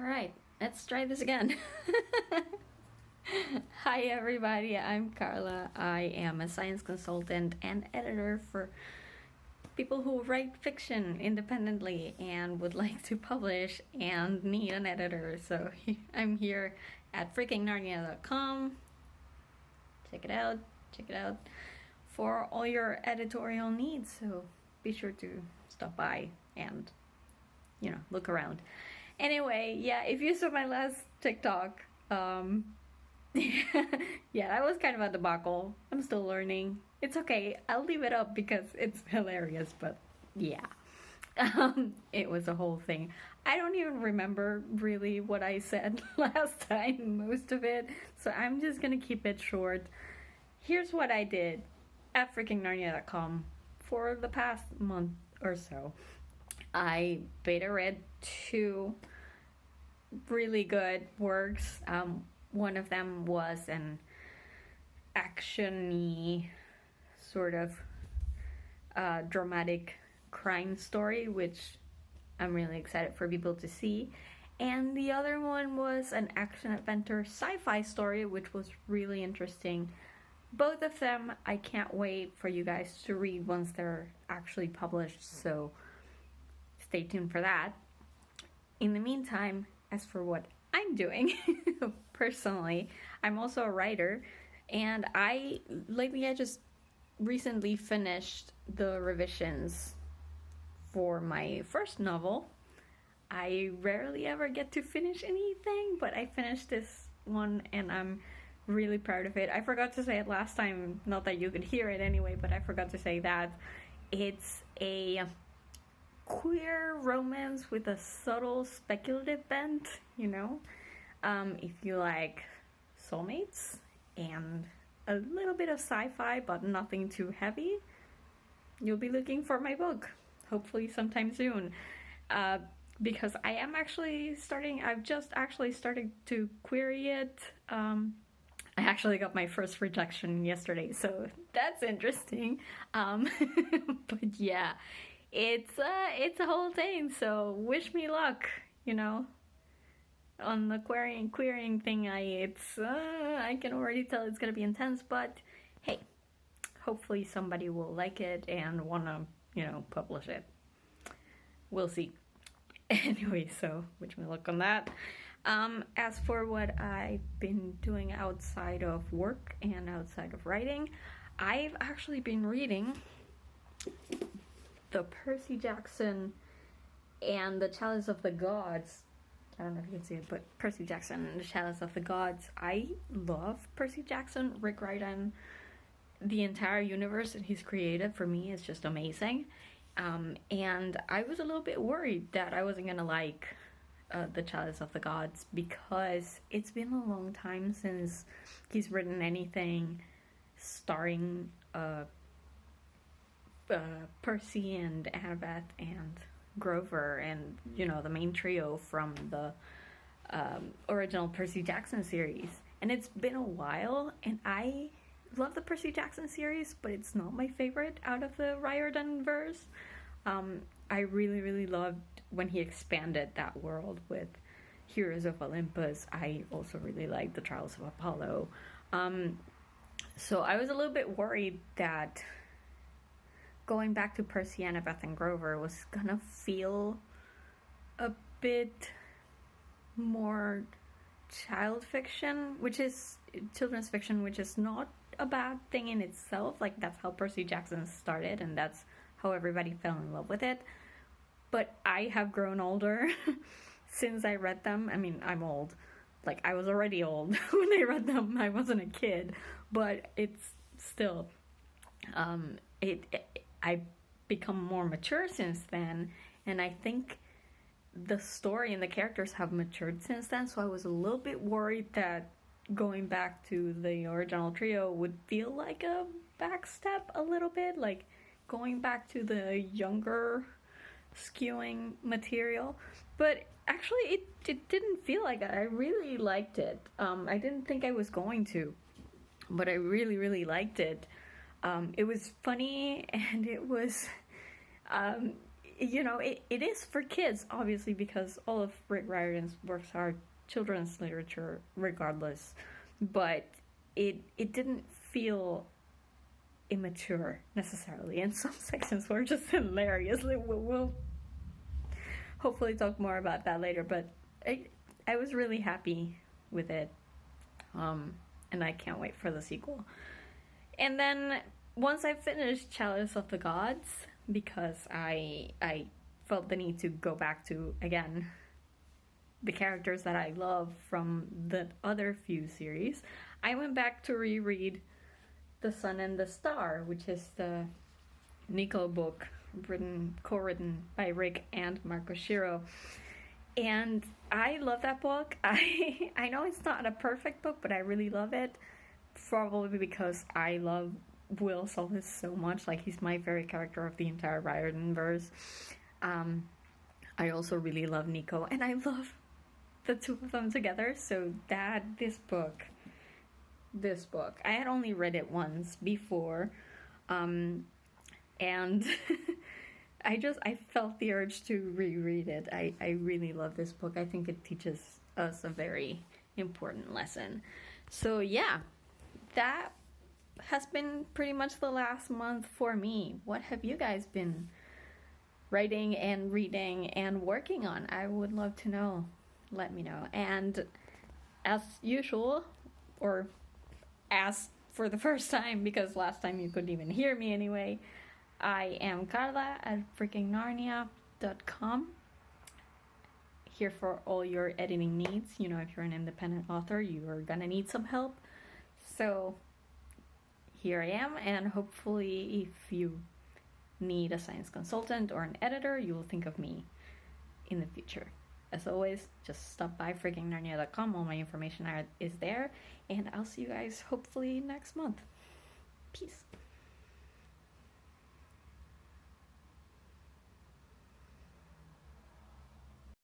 Alright, let's try this again. Hi everybody, I'm Carla. I am a science consultant and editor for people who write fiction independently and would like to publish and need an editor. So I'm here at FreakingNarnia.com. Check it out for all your editorial needs. So be sure to stop by and, look around. Anyway, yeah, if you saw my last TikTok, yeah, that was kind of a debacle. I'm still learning. It's okay. I'll leave it up because it's hilarious, but yeah. It was a whole thing. I don't even remember really what I said last time, most of it, so I'm just gonna keep it short. Here's what I did at FreakingNarnia.com for the past month or so. I beta read 2 really good works. One of them was an action-y sort of dramatic crime story, which I'm really excited for people to see. And the other one was an action-adventure sci-fi story, which was really interesting. Both of them I can't wait for you guys to read once they're actually published, so stay tuned for that. In the meantime, as for what I'm doing personally, I'm also a writer, and I just recently finished the revisions for my first novel. I rarely ever get to finish anything, but I finished this one and I'm really proud of it. I forgot to say it last time, not that you could hear it anyway, but I forgot to say that it's a queer romance with a subtle speculative bent, if you like soulmates and a little bit of sci-fi but nothing too heavy, you'll be looking for my book hopefully sometime soon, because I've just actually started to query it. I actually got my first rejection yesterday, so that's interesting. But yeah, it's a whole thing, so wish me luck, on the querying thing. I can already tell it's gonna be intense, but hey, hopefully somebody will like it and wanna, publish it. We'll see. Anyway, so wish me luck on that. As for what I've been doing outside of work and outside of writing, I've actually been reading the Percy Jackson and the Chalice of the Gods. I don't know if you can see it, but Percy Jackson and the Chalice of the Gods. I love Percy Jackson. Rick Riordan, the entire universe that he's created, for me, is just amazing. And I was a little bit worried that I wasn't gonna like the Chalice of the Gods, because it's been a long time since he's written anything starring Percy and Annabeth and Grover and, the main trio from the original Percy Jackson series. And it's been a while, and I love the Percy Jackson series, but it's not my favorite out of the Riordan verse. I really, really loved when he expanded that world with Heroes of Olympus. I also really liked the Trials of Apollo. So I was a little bit worried that going back to Percy, Annabeth, and Grover was gonna feel a bit more children's fiction, which is not a bad thing in itself. Like, that's how Percy Jackson started, and that's how everybody fell in love with it. But I have grown older since I read them. I mean, I'm old. Like, I was already old when I read them. I wasn't a kid, but it's still, I've become more mature since then, and I think the story and the characters have matured since then, so I was a little bit worried that going back to the original trio would feel like a backstep a little bit, like going back to the younger skewing material. But actually it didn't feel like that. I really liked it. I didn't think I was going to, but I really, really liked it. It was funny, and it was it is for kids, obviously, because all of Rick Riordan's works are children's literature regardless, but it didn't feel immature necessarily, and some sections were just hilarious. We'll hopefully talk more about that later, but I was really happy with it, and I can't wait for the sequel. And then once I finished Chalice of the Gods, because I felt the need to go back to, again, the characters that I love from the other few series, I went back to reread The Sun and the Star, which is the Nico book co-written by Rick and Marco Shiro. And I love that book. I know it's not a perfect book, but I really love it. Probably because I love Will Soltis so much. Like, he's my favorite character of the entire Riordanverse. I also really love Nico, and I love the two of them together. So this book, I had only read it once before, and I felt the urge to reread it. I really love this book. I think it teaches us a very important lesson. So yeah, that has been pretty much the last month for me. What have you guys been writing and reading and working on? I would love to know. Let me know. And as usual, or as for the first time, because last time you couldn't even hear me anyway, I am Carla at FreakingNarnia.com. Here for all your editing needs. If you're an independent author, you are gonna need some help. So here I am, and hopefully if you need a science consultant or an editor, you will think of me in the future. As always, just stop by FreakingNarnia.com. All my information is there, and I'll see you guys hopefully next month. Peace.